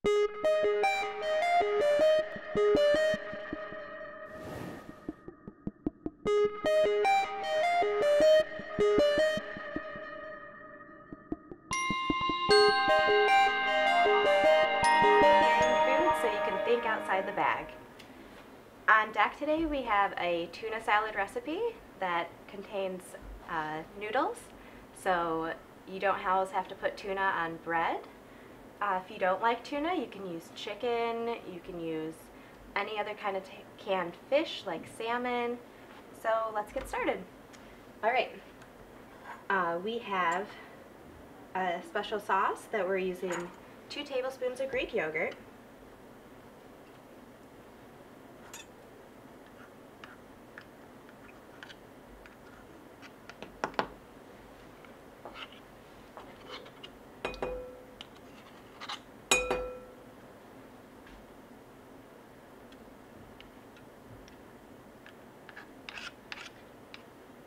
So you can think outside the bag. On deck today we have a tuna salad recipe that contains noodles, so you don't always have to put tuna on bread. If you don't like tuna, you can use chicken, you can use any other kind of canned fish like salmon. So let's get started. Alright, we have a special sauce that we're using 2 tablespoons of Greek yogurt,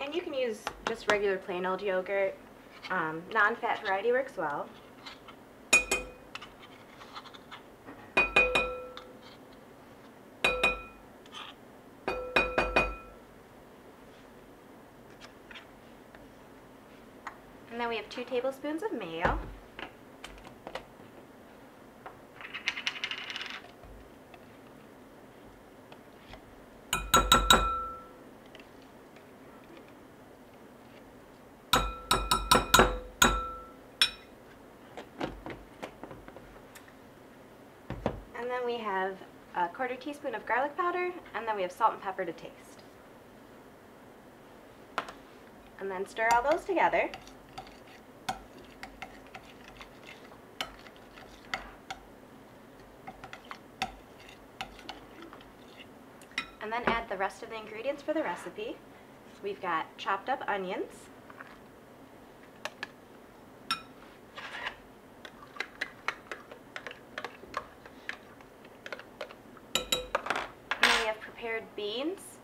and you can use just regular plain old yogurt. Non-fat variety works well. And then we have 2 tablespoons of mayo. And then we have a 1/4 teaspoon of garlic powder, and then we have salt and pepper to taste. And then stir all those together. And then add the rest of the ingredients for the recipe. We've got chopped up onions, prepared beans.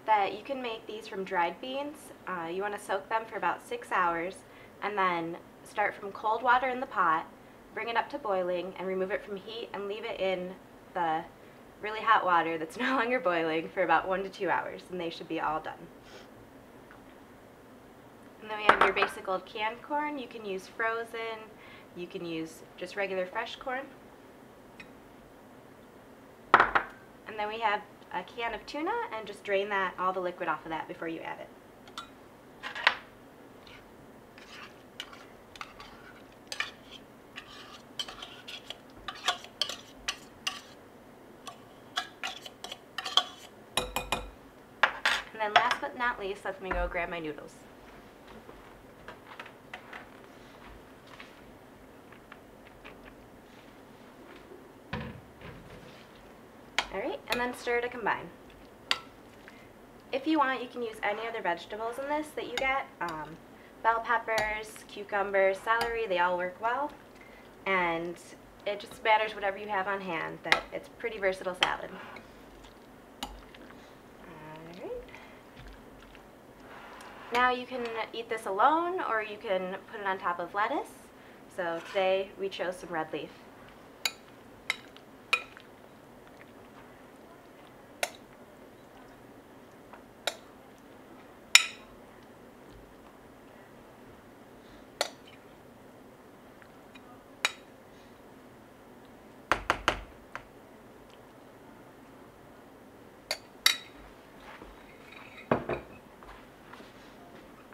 That you can make these from dried beans. You want to soak them for about 6 hours and then start from cold water in the pot, bring it up to boiling and remove it from heat and leave it in the really hot water that's no longer boiling for about 1 to 2 hours, and they should be all done. And then we have your basic old canned corn. You can use frozen, you can use just regular fresh corn. And then we have a can of tuna, and just drain all the liquid off of that before you add it. And then last but not least, let me go grab my noodles. Alright, and then stir to combine. If you want, you can use any other vegetables in this that you get. Bell peppers, cucumbers, celery, they all work well. And it just matters whatever you have on hand. That it's a pretty versatile salad. Alright. Now you can eat this alone, or you can put it on top of lettuce. So today we chose some red leaf.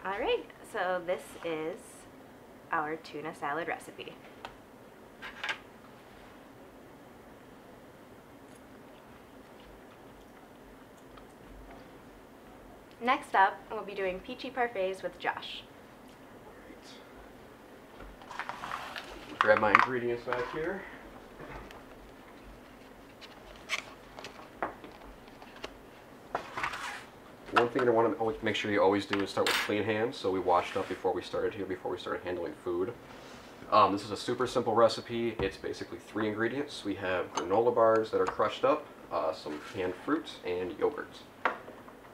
Alright, so this is our tuna salad recipe. Next up, we'll be doing peachy parfaits with Josh. Grab my ingredients back here. One thing I want to always make sure you always do is start with clean hands. So we washed up before we started handling food. This is a super simple recipe. It's basically 3 ingredients. We have granola bars that are crushed up, some canned fruit, and yogurt.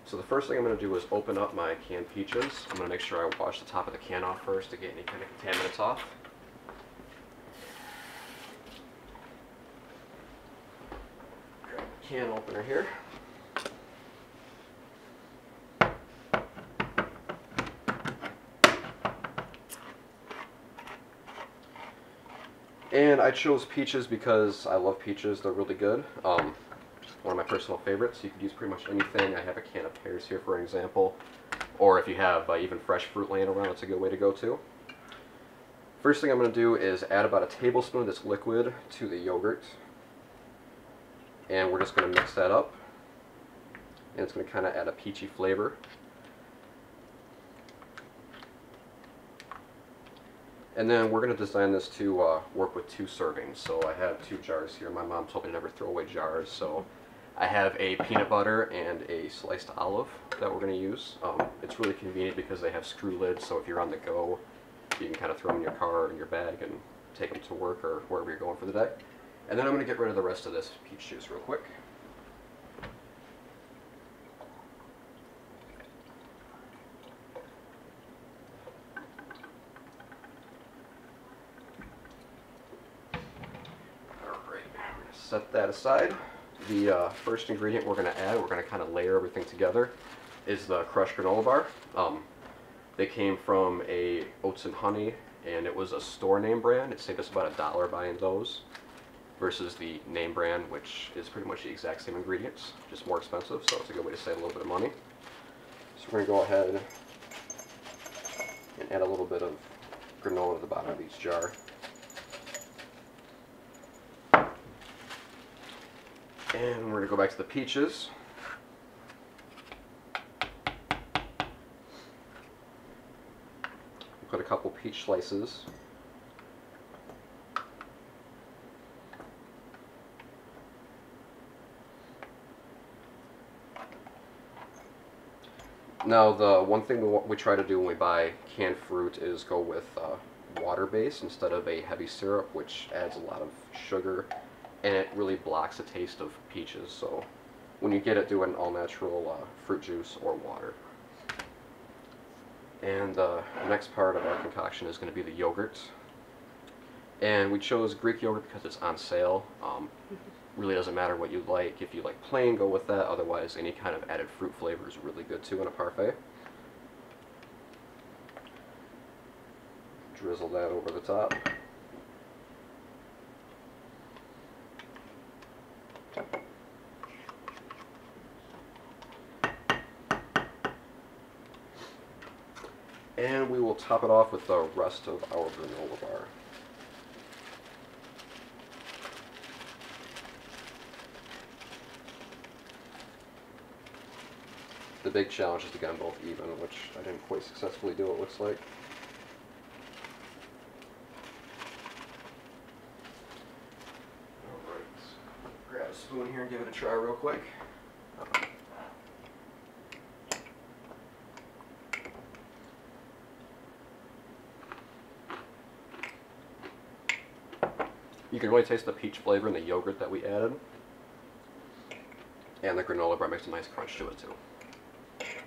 So the first thing I'm going to do is open up my canned peaches. I'm going to make sure I wash the top of the can off first to get any kind of contaminants off. can opener here. And I chose peaches because I love peaches. They're really good. One of my personal favorites. You could use pretty much anything. I have a can of pears here, for example. Or if you have even fresh fruit laying around, it's a good way to go too. First thing I'm going to do is add about a tablespoon of this liquid to the yogurt. And we're just going to mix that up. And it's going to kind of add a peachy flavor. And then we're going to design this to work with 2 servings. So I have 2 jars here. My mom told me to never throw away jars. So I have a peanut butter and a sliced olive that we're going to use. It's really convenient because they have screw lids, so if you're on the go, you can kind of throw them in your car or in your bag and take them to work or wherever you're going for the day. And then I'm going to get rid of the rest of this peach juice real quick. Set that aside. The first ingredient we're going to add, we're going to kind of layer everything together, is the crushed granola bar. They came from a Oats and Honey, and it was a store name brand. It saved us about $1 buying those, versus the name brand, which is pretty much the exact same ingredients, just more expensive, so it's a good way to save a little bit of money. So we're going to go ahead and add a little bit of granola to the bottom of each jar. And we're going to go back to the peaches. Put a couple peach slices. Now, the one thing we try to do when we buy canned fruit is go with water base instead of a heavy syrup, which adds a lot of sugar, and it really blocks the taste of peaches. So when you get it, do an all-natural fruit juice or water. And the next part of our concoction is going to be the yogurt. And we chose Greek yogurt because it's on sale. Really doesn't matter what you like. If you like plain, go with that. Otherwise, any kind of added fruit flavor is really good too in a parfait. Drizzle that over the top. And we will top it off with the rest of our granola bar. The big challenge is to get them both even, which I didn't quite successfully do, it looks like. Alright, grab a spoon here and give it a try real quick. You can really taste the peach flavor in the yogurt that we added. And the granola bar makes a nice crunch to it too.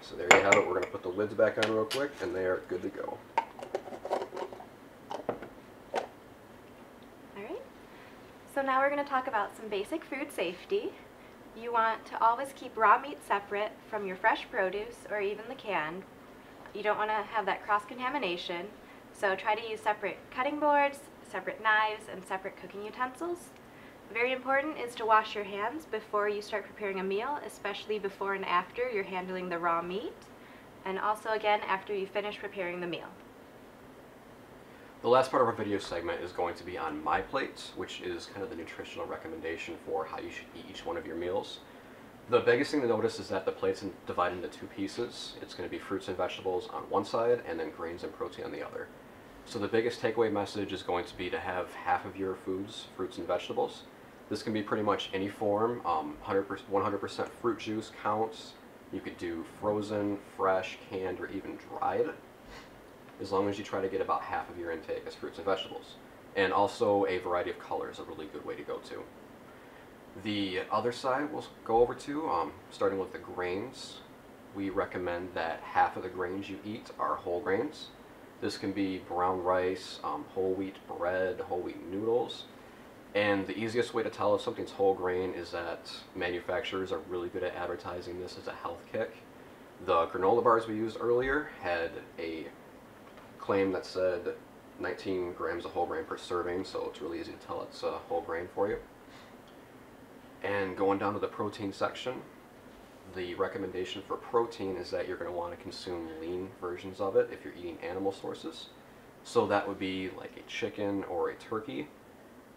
So there you have it. We're going to put the lids back on real quick, and they are good to go. Alright, so now we're going to talk about some basic food safety. You want to always keep raw meat separate from your fresh produce or even the canned. You don't want to have that cross-contamination, so try to use separate cutting boards, separate knives, and separate cooking utensils. Very important is to wash your hands before you start preparing a meal, especially before and after you're handling the raw meat, and also again after you finish preparing the meal. The last part of our video segment is going to be on My Plate, which is kind of the nutritional recommendation for how you should eat each one of your meals. The biggest thing to notice is that the plate's divided into 2 pieces. It's going to be fruits and vegetables on one side, and then grains and protein on the other. So the biggest takeaway message is going to be to have half of your foods, fruits and vegetables. This can be pretty much any form. 100% fruit juice counts. You could do frozen, fresh, canned, or even dried, as long as you try to get about half of your intake as fruits and vegetables. And also a variety of colors is a really good way to go to. The other side we'll go over to, starting with the grains. We recommend that half of the grains you eat are whole grains. This can be brown rice, whole wheat bread, whole wheat noodles. And the easiest way to tell if something's whole grain is that manufacturers are really good at advertising this as a health kick. The granola bars we used earlier had a claim that said 19 grams of whole grain per serving, so it's really easy to tell it's whole grain for you. And going down to the protein section, the recommendation for protein is that you're going to want to consume lean versions of it if you're eating animal sources. So that would be like a chicken or a turkey.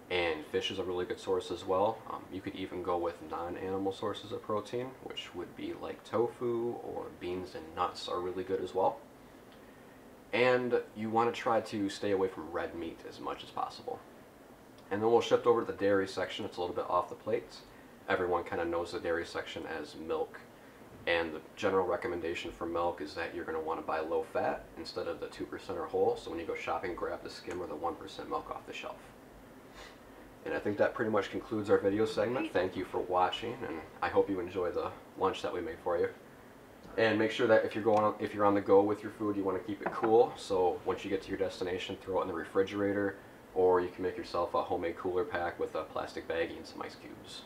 And fish is a really good source as well. You could even go with non-animal sources of protein, which would be like tofu, or beans and nuts are really good as well. And you want to try to stay away from red meat as much as possible. And then we'll shift over to the dairy section. It's a little bit off the plate. Everyone kind of knows the dairy section as milk. And the general recommendation for milk is that you're going to want to buy low fat instead of the 2% or whole. So when you go shopping, grab the skim or the 1% milk off the shelf. And I think that pretty much concludes our video segment. Thank you for watching, and I hope you enjoy the lunch that we made for you. And make sure that if you're on the go with your food, you want to keep it cool. So once you get to your destination, throw it in the refrigerator, or you can make yourself a homemade cooler pack with a plastic baggie and some ice cubes.